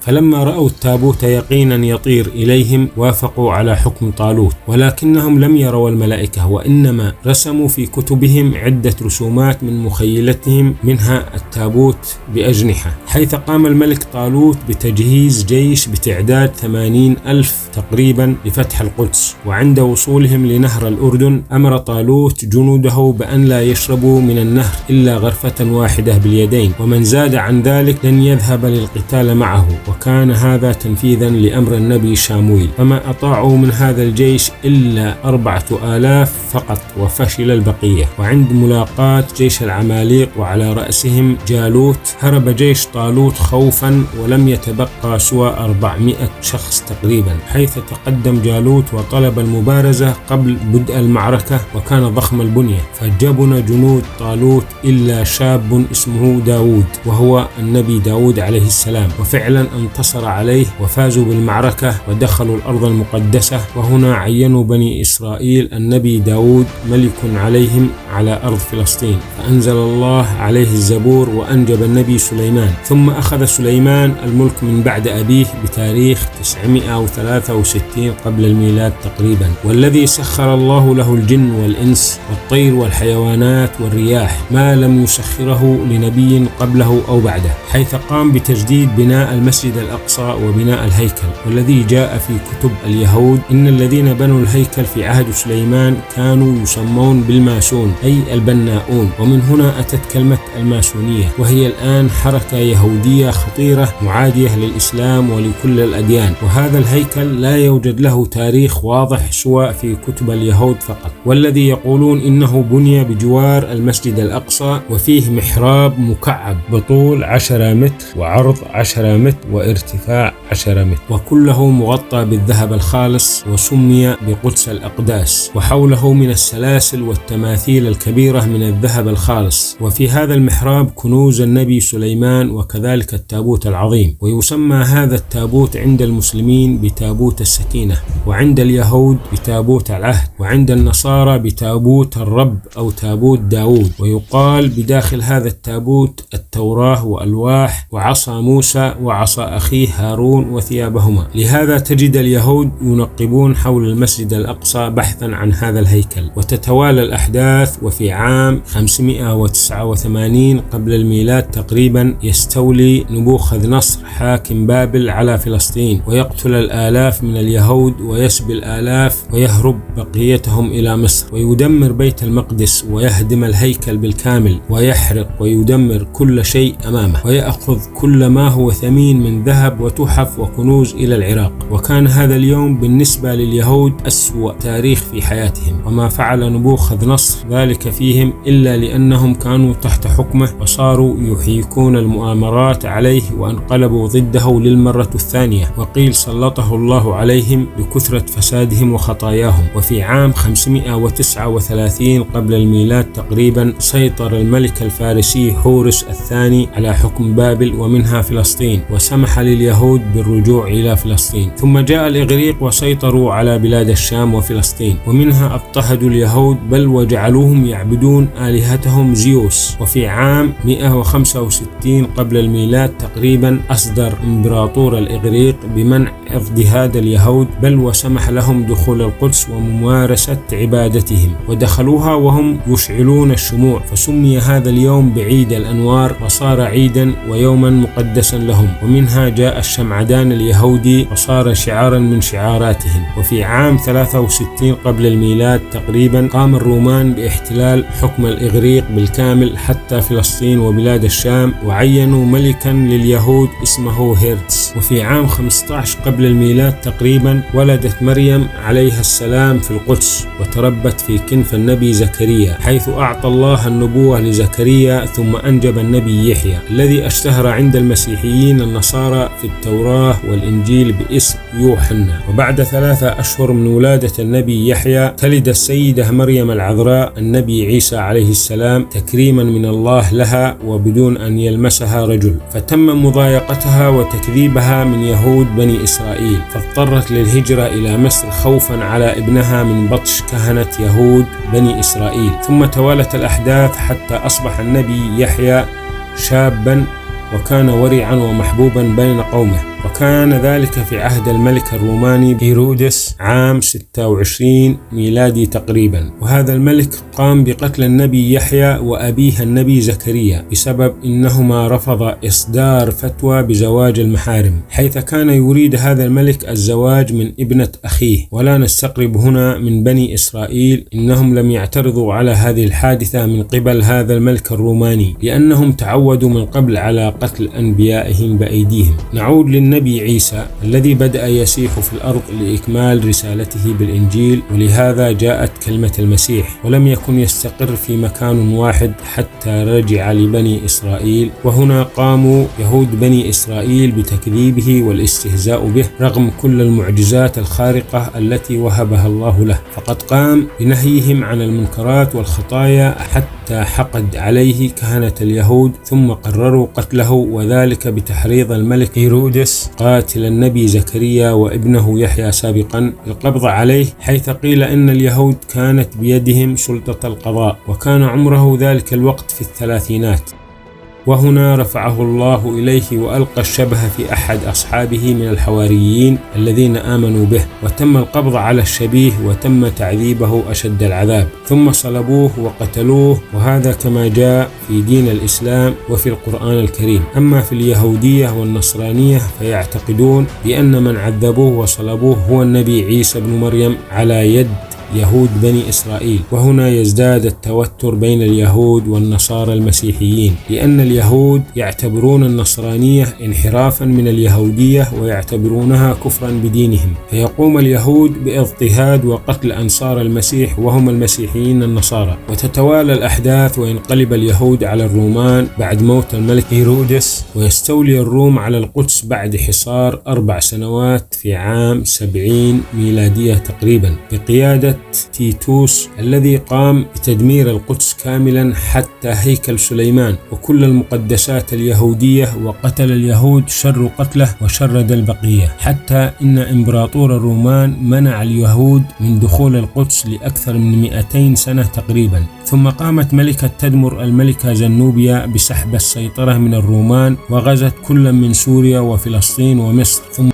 فلما رأوا التابوت يقينا يطير إليهم وافقوا على حكم طالوت، ولكنهم لم يروا الملائكة، وإنما رسموا في كتبهم عدة رسومات من مخيلتهم، منها التابوت بأجنحة، حيث قام الملك طالوت بتجهيز جيش بتعداد 80,000 تقريبا لفتح القدس. وعند وصولهم لنهر الأردن أمر طالوت جنوده بأن لا يشربوا من النهر إلا غرفة واحدة باليدين، ومن زاد عن ذلك لن يذهب للقتال معه، وكان هذا تنفيذا لأمر النبي شامويل. فما أطاعوا من هذا الجيش إلا 4,000 فقط، وفشل البقية. وعند ملاقاة جيش العماليق وعلى رأسهم جالوت، هرب جيش طالوت خوفا، ولم يتبقى سوى 400 شخص تقريبا، حيث تقدم جالوت وطلب المبارزة قبل بدء المعركة، وكان ضخم البنية، فجبن جنود طالوت إلا شاب اسمه داود، وهو النبي داود عليه السلام، وفعلا انتصر عليه وفازوا بالمعركة ودخلوا الأرض المقدسة. وهنا عينوا بني إسرائيل النبي داود ملك عليهم على أرض فلسطين، فأنزل الله عليه الزبور وأنجب النبي سليمان. ثم أخذ سليمان الملك من بعد أبيه بتاريخ 963 قبل الميلاد تقريبا، والذي سخر الله له الجن والإنس والطير والحيوانات والرياح ما لم يسخره لنبي قبله أو بعده، حيث قام بتجديد بناء المسجد الأقصى وبناء الهيكل، والذي جاء في كتب اليهود إن الذين بنوا الهيكل في عهد سليمان كانوا يسمون بالماسون، أي البناؤون، ومن هنا أتت كلمة الماسونية، وهي الآن حركة يهودية خطيرة معادية للإسلام ولكل الأديان. وهذا الهيكل لا يوجد له تاريخ واضح سوى في كتب اليهود فقط، والذي يقولون إنه بني بجوار المسجد الأقصى، وفيه محراب مكعب بطول 10 متر وعرض 10 متر وارتفاع 10 متر، وكله مغطى بالذهب الخالص، وسمي بقدس الأقداس، وحوله من السلاسل والتماثيل الكبيرة من الذهب الخالص. وفي هذا المحراب كنوز النبي سليمان، وكذلك التابوت العظيم. ويسمى هذا التابوت عند المسلمين بتابوت السكينة، وعند اليهود بتابوت العهد، وعند النصارى بتابوت الرب أو تابوت داود. ويقال بداخل هذا التابوت التوراة وألواح وعصا موسى وعصا أخيه هارون وثيابهما. لهذا تجد اليهود ينقبون حول المسجد الأقصى بحثا عن هذا الهيكل. وتتوالى الأحداث، وفي عام 589 قبل الميلاد تقريبا يستولي نبوخذ نصر حاكم بابل على فلسطين، ويقتل الآلاف من اليهود ويسبي الآلاف، ويهرب بقيتهم إلى مصر، ويدمر بيت المقدس، ويهدم الهيكل بالكامل، ويحرق ويدمر كل شيء أمامه، ويأخذ كل ما هو ثمين من ذهب وتحف وكنوز إلى العراق. وكان هذا اليوم بالنسبة لليهود أسوأ تاريخ في حياتهم، وما فعل نبوخذ نصر ذلك فيهم إلا لأنهم كانوا تحت حكمه، وصاروا يحيكون المؤامرات عليه، وانقلبوا ضده للمرة الثانية، وقيل سلطه الله عليهم لكثرة فسادهم وخطاياهم. وفي عام 539 قبل الميلاد تقريبا سيطر الملك الفارسي حورس الثاني على حكم بابل ومنها فلسطين، وسمح لليهود بالرجوع إلى فلسطين. ثم جاء الإغريق وسيطروا على بلاد الشام وفلسطين، ومنها اضطهدوا اليهود بل وجعلوهم يعبدون آلهتهم زيوس. وفي عام 165 قبل الميلاد تقريبا أصدر إمبراطور الإغريق بمنع اضطهاد اليهود، بل وسمح لهم دخول القدس وممارسة عبادتهم، ودخلوها وهم يشعلون الشموع، فسمي هذا اليوم بعيد الأنوار، وصار عيدا ويوما مقدسا لهم. ومنها جاء الشمعدان اليهودي وصار شعارا من شعاراتهم. وفي عام 63 قبل الميلاد تقريبا قام الرومان باحتلال حكم الإغريق بالكامل حتى فلسطين وبلاد الشام، وعينوا ملكا لليهود اسمه هيرتس. وفي عام 15 قبل الميلاد تقريبا ولدت مريم عليها السلام في القدس، وتربت في كنف النبي زكريا، حيث أعطى الله النبوة لزكريا، ثم أنجب النبي يحيى الذي اشتهر عند المسيحيين النصارى في التوراة والإنجيل باسم يوحنا. وبعد 3 أشهر من ولادة النبي يحيى تلد السيدة مريم العذراء النبي عيسى عليه السلام تكريما من الله لها وبدون أن يلمسها رجل، فتم مضايقتها وتكذيبها من يهود بني إسرائيل، فاضطرت للهجرة إلى مصر خوفا على ابنها من بطش كهنة يهود بني إسرائيل. ثم توالت الأحداث حتى أصبح النبي يحيى شابا، وكان ورعا ومحبوبا بين قومه. وكان ذلك في عهد الملك الروماني هيرودس عام 26 ميلادي تقريبا. وهذا الملك قام بقتل النبي يحيى وأبيه النبي زكريا بسبب إنهما رفض إصدار فتوى بزواج المحارم، حيث كان يريد هذا الملك الزواج من ابنة أخيه. ولا نستقرب هنا من بني إسرائيل إنهم لم يعترضوا على هذه الحادثة من قبل هذا الملك الروماني، لأنهم تعودوا من قبل على قتل أنبيائهم بأيديهم. نعود للنبي عيسى الذي بدأ يسيح في الأرض لإكمال رسالته بالإنجيل، ولهذا جاءت كلمة المسيح، ولم يكن يستقر في مكان واحد حتى رجع لبني إسرائيل. وهنا قاموا يهود بني إسرائيل بتكذيبه والاستهزاء به رغم كل المعجزات الخارقة التي وهبها الله له، فقد قام بنهيهم عن المنكرات والخطايا حتى حقد عليه كهنة اليهود، ثم قرروا قتله، وذلك بتحريض الملك هيرودس قاتل النبي زكريا وابنه يحيى سابقا القبض عليه، حيث قيل إن اليهود كانت بيدهم سلطة القضاء، وكان عمره ذلك الوقت في الثلاثينات. وهنا رفعه الله إليه وألقى الشبه في أحد أصحابه من الحواريين الذين آمنوا به، وتم القبض على الشبيه وتم تعذيبه أشد العذاب، ثم صلبوه وقتلوه، وهذا كما جاء في دين الإسلام وفي القرآن الكريم. أما في اليهودية والنصرانية فيعتقدون بأن من عذبوه وصلبوه هو النبي عيسى بن مريم على يد يهود بني إسرائيل. وهنا يزداد التوتر بين اليهود والنصارى المسيحيين، لأن اليهود يعتبرون النصرانية انحرافا من اليهودية ويعتبرونها كفرا بدينهم، فيقوم اليهود باضطهاد وقتل أنصار المسيح وهم المسيحيين النصارى، وتتوالى الأحداث وينقلب اليهود على الرومان بعد موت الملك هيرودس، ويستولي الروم على القدس بعد حصار 4 سنوات في عام 70 ميلادية تقريبا بقيادة تيتوس، الذي قام بتدمير القدس كاملا حتى هيكل سليمان وكل المقدسات اليهودية، وقتل اليهود شر قتله وشرد البقية، حتى إن إمبراطور الرومان منع اليهود من دخول القدس لأكثر من 200 سنة تقريبا. ثم قامت ملكة تدمر الملكة زنوبيا بسحب السيطرة من الرومان، وغزت كل من سوريا وفلسطين ومصر، ثم